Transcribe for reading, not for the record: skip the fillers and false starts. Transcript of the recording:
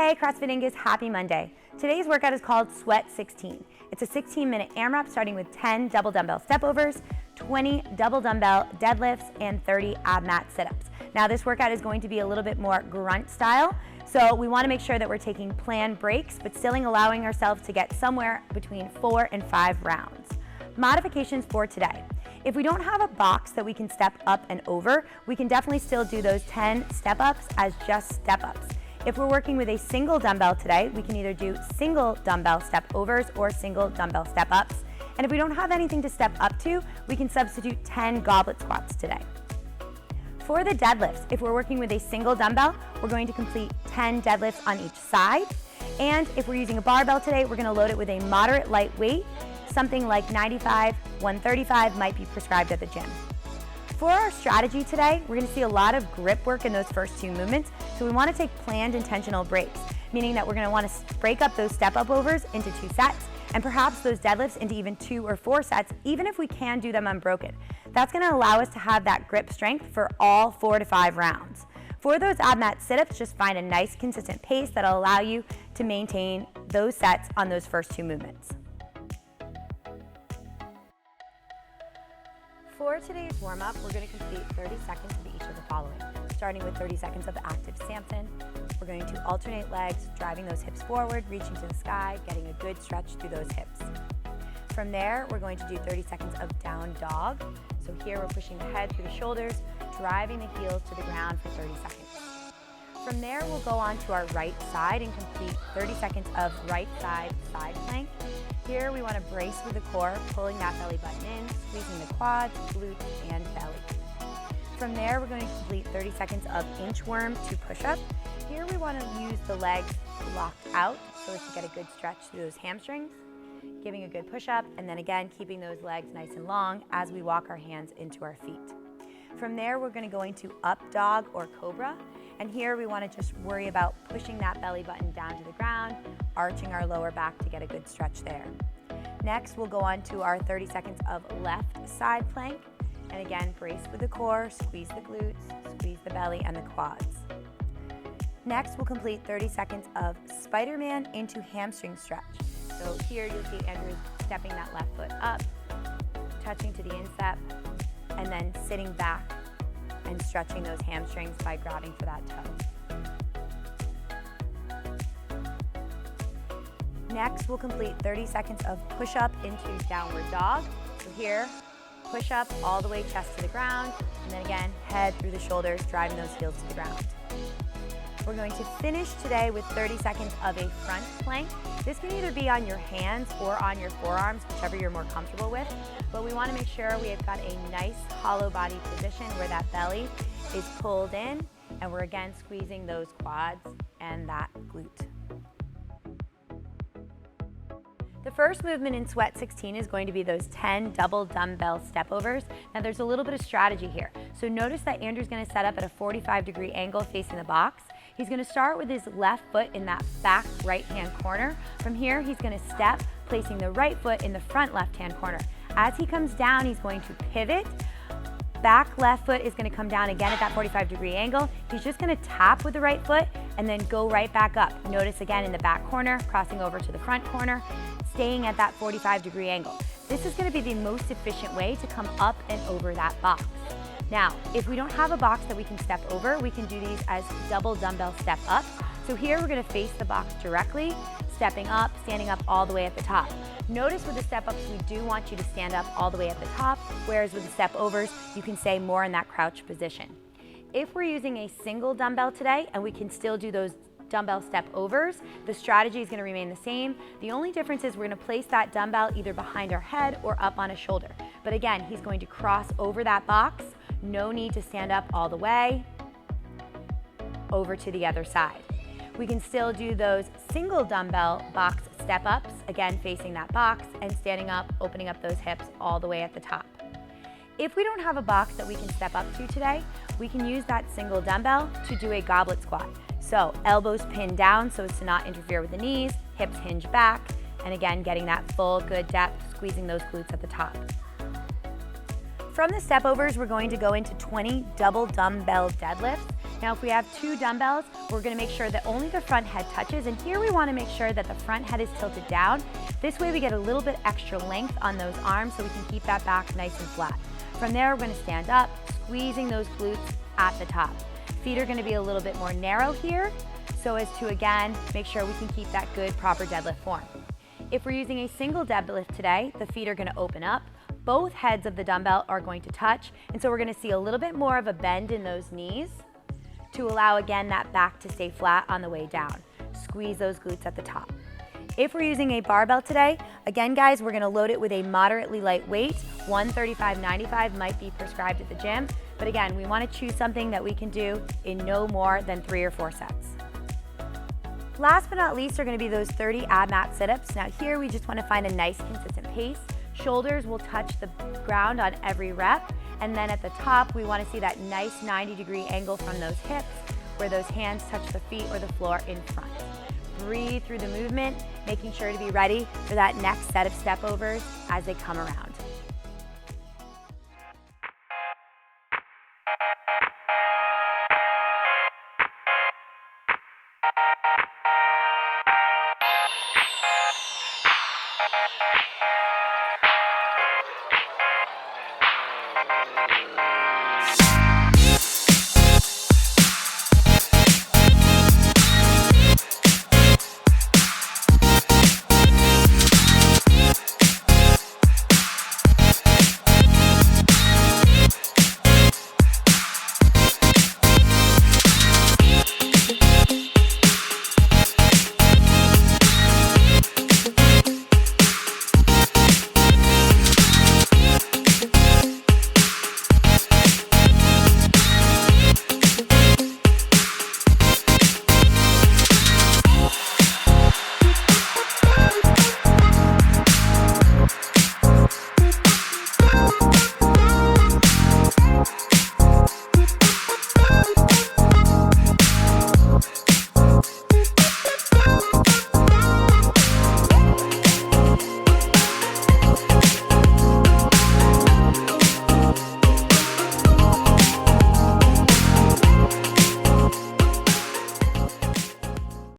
Hey CrossFit Inguz, happy Monday. Today's workout is called Sweat 16. It's a 16-minute AMRAP starting with 10 double dumbbell step overs, 20 double dumbbell deadlifts, and 30 AbMat Sit-ups. Now this workout is going to be a little bit more grunt style, so we want to make sure that we're taking planned breaks, but still allowing ourselves to get somewhere between 4 and 5 rounds. Modifications for today. If we don't have a box that we can step up and over, we can definitely still do those 10 step-ups as just step-ups. If we're working with a single dumbbell today, we can either do single dumbbell step overs or single dumbbell step ups. And if we don't have anything to step up to, we can substitute 10 goblet squats today. For the deadlifts, if we're working with a single dumbbell, we're going to complete 10 deadlifts on each side. And if we're using a barbell today, we're gonna load it with a moderate light weight, something like 95, 135 might be prescribed at the gym. For our strategy today, we're gonna see a lot of grip work in those first two movements, so we wanna take planned intentional breaks, meaning that we're gonna wanna break up those step-up overs into 2 sets, and perhaps those deadlifts into even 2 or 4 sets, even if we can do them unbroken. That's gonna allow us to have that grip strength for all 4 to 5 rounds. For those AbMat sit-ups, just find a nice consistent pace that'll allow you to maintain those sets on those first 2 movements. For today's warm-up, we're going to complete 30 seconds of each of the following. Starting with 30 seconds of active Samson, we're going to alternate legs, driving those hips forward, reaching to the sky, getting a good stretch through those hips. From there, we're going to do 30 seconds of down dog. So here we're pushing the head through the shoulders, driving the heels to the ground for 30 seconds. From there, we'll go on to our right side and complete 30 seconds of right side side plank. Here we want to brace with the core, pulling that belly button in, squeezing the quads, glutes, and belly. From there, we're going to complete 30 seconds of inchworm to push-up. Here we want to use the legs locked out so as to get a good stretch through those hamstrings, giving a good push-up, and then again, keeping those legs nice and long as we walk our hands into our feet. From there, we're going to go into up dog or cobra. And here we want to just worry about pushing that belly button down to the ground, arching our lower back to get a good stretch there. Next, we'll go on to our 30 seconds of left side plank. And again, brace with the core, squeeze the glutes, squeeze the belly and the quads. Next, we'll complete 30 seconds of Spider-Man into hamstring stretch. So here you'll see Andrew stepping that left foot up, touching to the instep, and then sitting back and stretching those hamstrings by grabbing for that toe. Next, we'll complete 30 seconds of push-up into downward dog. So here, push up all the way chest to the ground, and then again, head through the shoulders, driving those heels to the ground. We're going to finish today with 30 seconds of a front plank. This can either be on your hands or on your forearms, whichever you're more comfortable with. But we want to make sure we have got a nice hollow body position where that belly is pulled in, and we're again squeezing those quads and that glute. The first movement in Sweat 16 is going to be those 10 double dumbbell step overs. Now there's a little bit of strategy here. So notice that Andrew's going to set up at a 45-degree angle facing the box. He's going to start with his left foot in that back right-hand corner. From here, he's going to step, placing the right foot in the front left-hand corner. As he comes down, he's going to pivot. Back left foot is going to come down again at that 45-degree angle. He's just going to tap with the right foot and then go right back up. Notice again in the back corner, crossing over to the front corner, staying at that 45-degree angle. This is going to be the most efficient way to come up and over that box. Now, if we don't have a box that we can step over, we can do these as double dumbbell step ups. So here we're going to face the box directly, stepping up, standing up all the way at the top. Notice with the step ups, we do want you to stand up all the way at the top, whereas with the step overs, you can stay more in that crouch position. If we're using a single dumbbell today and we can still do those dumbbell step overs, the strategy is going to remain the same. The only difference is we're going to place that dumbbell either behind our head or up on a shoulder. But again, he's going to cross over that box. No need to stand up all the way over to the other side. We can still do those single dumbbell box step ups, again facing that box and standing up, opening up those hips all the way at the top. If we don't have a box that we can step up to today, we can use that single dumbbell to do a goblet squat. So elbows pinned down so as to not interfere with the knees, hips hinge back, and again getting that full good depth, squeezing those glutes at the top. From the step overs, we're going to go into 20 double dumbbell deadlifts. Now if we have 2 dumbbells, we're gonna make sure that only the front head touches, and here we wanna make sure that the front head is tilted down. This way we get a little bit extra length on those arms so we can keep that back nice and flat. From there, we're gonna stand up, squeezing those glutes at the top. Feet are gonna be a little bit more narrow here, so as to, again, make sure we can keep that good, proper deadlift form. If we're using a single deadlift today, the feet are gonna open up, both heads of the dumbbell are going to touch, and so we're gonna see a little bit more of a bend in those knees to allow, again, that back to stay flat on the way down. Squeeze those glutes at the top. If we're using a barbell today, again, guys, we're gonna load it with a moderately light weight. 135/95 might be prescribed at the gym, but again, we wanna choose something that we can do in no more than 3 or 4 sets. Last but not least are gonna be those 30 AbMat sit-ups. Now here, we just wanna find a nice, consistent pace. Shoulders will touch the ground on every rep, and then at the top, we wanna see that nice 90-degree angle from those hips, where those hands touch the feet or the floor in front. Breathe through the movement, making sure to be ready for that next set of step overs as they come around.